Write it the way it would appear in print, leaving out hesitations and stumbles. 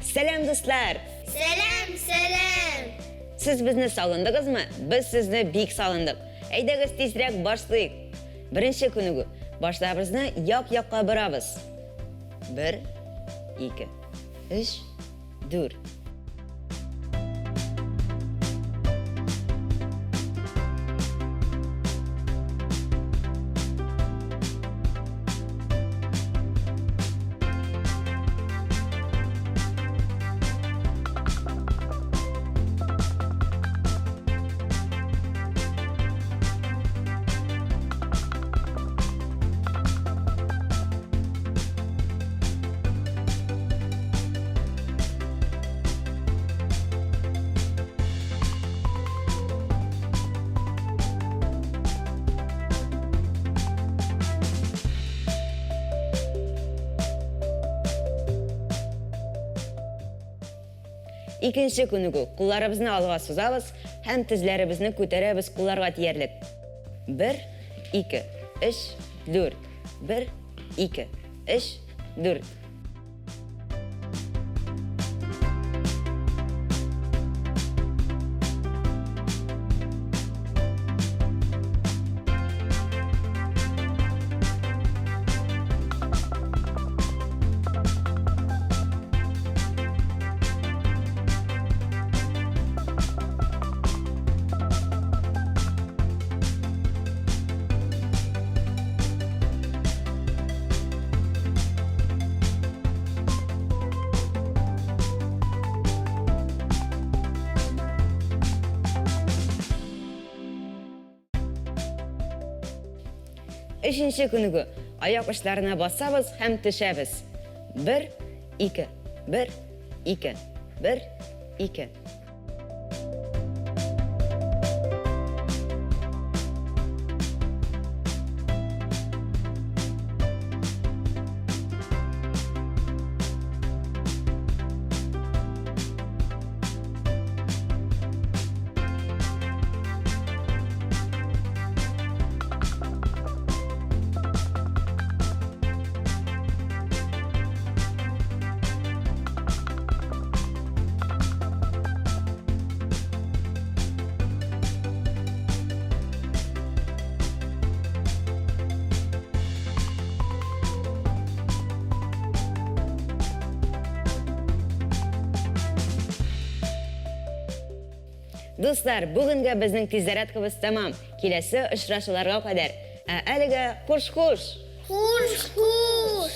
Сәлем дуслар! Сәлем! Сіз бізні салындыңыз ма? Біз сізді бик салындық. Әйдәгіз тезірек башлайық. Бірінші күнігі башларымызны яқ-яққа бұрабыз. 1, 2, 3, 4. Икенче күнігі құлларыбызны алға сузабыз, һәм тізләрібізні көтәрәбіз құлларға тиярлік. 1, 2, 3, 4. 1, 2, 3, 4. Үшінші күнігі аяқ ұшларына басабыз һәм төшәбіз. 1, 2, 1, 2, 1, 2. Достар, бүгінгі біздің тиззарядкабыз тамам. Келесі ұшырашуларға қадар. Әлігі қош-қош! Қош-қош!